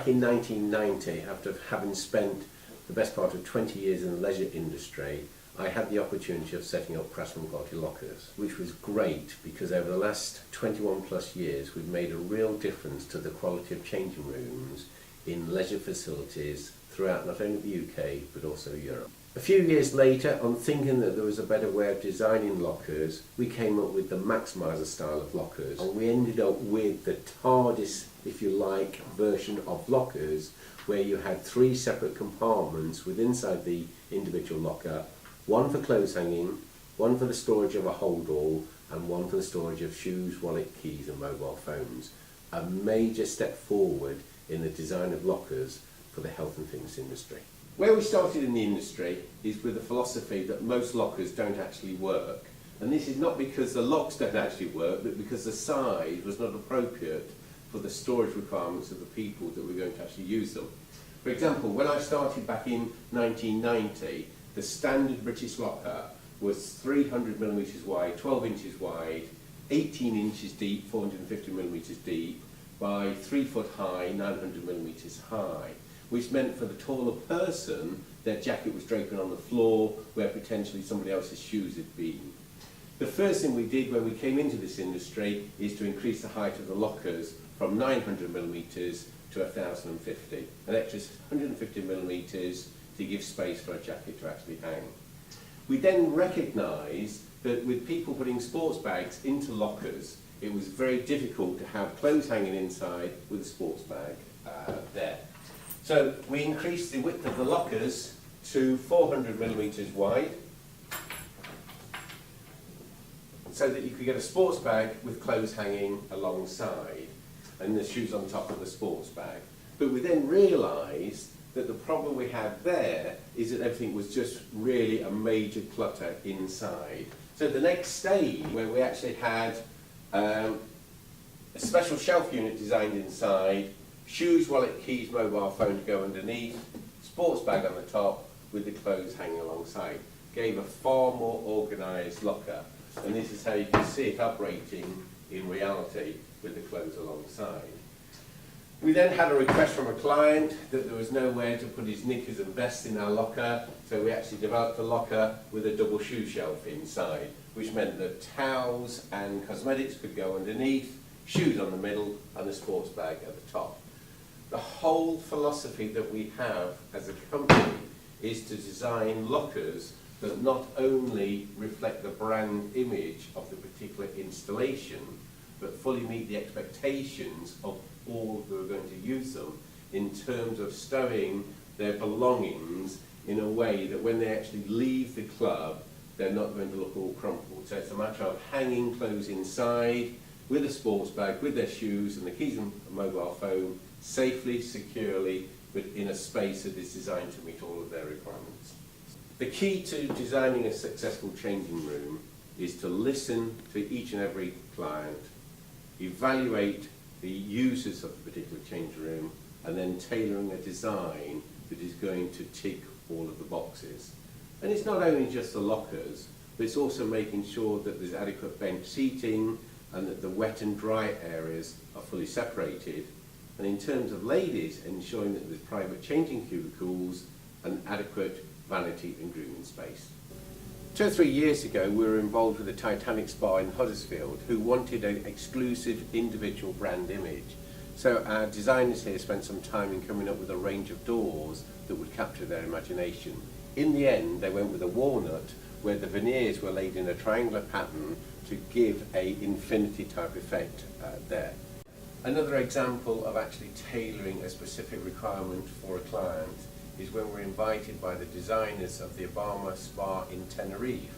back in 1990, after having spent the best part of 20 years in the leisure industry, I had the opportunity of setting up Craftsman Quality Lockers, which was great because over the last 21 plus years we've made a real difference to the quality of changing rooms in leisure facilities throughout not only the UK but also Europe. A few years later, on thinking that there was a better way of designing lockers, we came up with the Maximizer style of lockers, and we ended up with the TARDIS, if you like, version of lockers, where you had 3 separate compartments with inside the individual locker, one for clothes hanging, one for the storage of a hold-all, and one for the storage of shoes, wallet, keys and mobile phones. A major step forward in the design of lockers for the health and fitness industry. Where we started in the industry is with the philosophy that most lockers don't actually work. And this is not because the locks don't actually work, but because the size was not appropriate for the storage requirements of the people that were going to actually use them. For example, when I started back in 1990, the standard British locker was 300 millimetres wide, 12 inches wide, 18 inches deep, 450 millimetres deep, by 3 foot high, 900 millimetres high, which meant for the taller person, their jacket was draping on the floor where potentially somebody else's shoes had been. The first thing we did when we came into this industry is to increase the height of the lockers from 900 millimetres to 1050, an extra 150 millimetres to give space for a jacket to actually hang. We then recognised that with people putting sports bags into lockers, it was very difficult to have clothes hanging inside with a sports bag there. So we increased the width of the lockers to 400 millimetres wide, so that you could get a sports bag with clothes hanging alongside and the shoes on top of the sports bag. But we then realised that the problem we had there is that everything was just really a major clutter inside. So the next stage, where we actually had a special shelf unit designed inside, shoes, wallet, keys, mobile phone to go underneath, sports bag on the top with the clothes hanging alongside. Gave a far more organised locker, and this is how you can see it operating in reality with the clothes alongside. We then had a request from a client that there was nowhere to put his knickers and vest in our locker, so we actually developed a locker with a double shoe shelf inside, which meant that towels and cosmetics could go underneath, shoes on the middle and the sports bag at the top. The whole philosophy that we have as a company is to design lockers that not only reflect the brand image of the particular installation, but fully meet the expectations of all who are going to use them in terms of stowing their belongings in a way that when they actually leave the club, they're not going to look all crumpled. So it's a matter of hanging clothes inside with a sports bag, with their shoes and the keys and mobile phone, safely, securely, but in a space that is designed to meet all of their requirements. The key to designing a successful changing room is to listen to each and every client, evaluate the users of the particular changing room, and then tailoring a design that is going to tick all of the boxes. And it's not only just the lockers, but it's also making sure that there's adequate bench seating and that the wet and dry areas are fully separated. And in terms of ladies, ensuring that there's private changing cubicles and adequate vanity and grooming space. 2 or 3 years ago, we were involved with the Titanic Spa in Huddersfield, who wanted an exclusive individual brand image. So our designers here spent some time in coming up with a range of doors that would capture their imagination. In the end, they went with a walnut, where the veneers were laid in a triangular pattern to give a infinity type effect there. Another example of actually tailoring a specific requirement for a client is when we're invited by the designers of the Obama Spa in Tenerife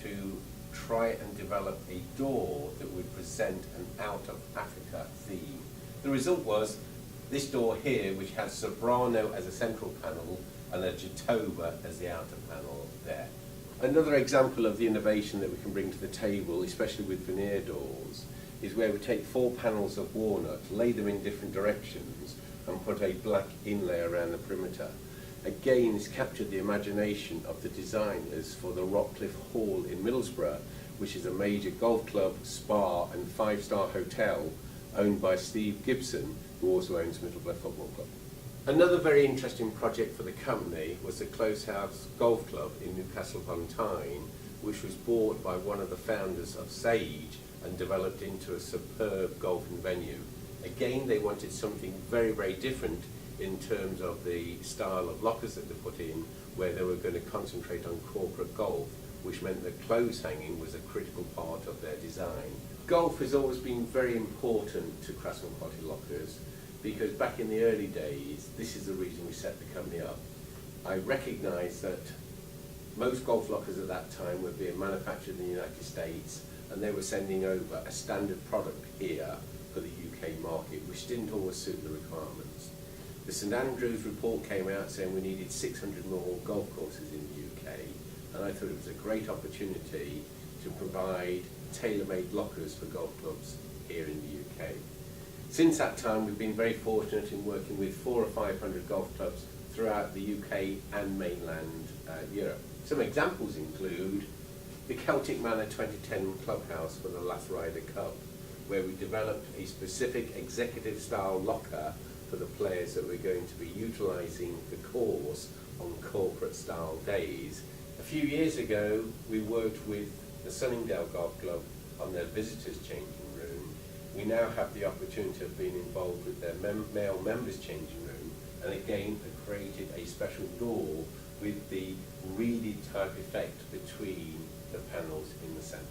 to try and develop a door that would present an out of Africa theme. The result was this door here, which has Soprano as a central panel and a Jatoba as the outer panel there. Another example of the innovation that we can bring to the table, especially with veneer doors, is where we take 4 panels of walnut, lay them in different directions and put a black inlay around the perimeter. Again, it's captured the imagination of the designers for the Rockcliffe Hall in Middlesbrough, which is a major golf club, spa and 5-star hotel owned by Steve Gibson, who also owns Middlesbrough Football Club. Another very interesting project for the company was the Close House Golf Club in Newcastle upon Tyne, which was bought by one of the founders of Sage and developed into a superb golfing venue. Again, they wanted something very, very different in terms of the style of lockers that they put in, where they were going to concentrate on corporate golf, which meant that clothes hanging was a critical part of their design. Golf has always been very important to Craftsman Quality Lockers, because back in the early days, this is the reason we set the company up. I recognised that most golf lockers at that time were being manufactured in the United States, and they were sending over a standard product here for the UK market, which didn't always suit the requirements. The St Andrews report came out saying we needed 600 more golf courses in the UK, and I thought it was a great opportunity to provide tailor-made lockers for golf clubs here in the UK. Since that time, we've been very fortunate in working with 400 or 500 golf clubs throughout the UK and mainland Europe. Some examples include the Celtic Manor 2010 Clubhouse for the Last Ryder Cup, where we developed a specific executive style locker for the players that we're going to be utilising the course on corporate style days. A few years ago, we worked with the Sunningdale Golf Club on their visitors changing room. We now have the opportunity of being involved with their male members changing room, and again have created a special door with the reeded type effect between the panels in the centre.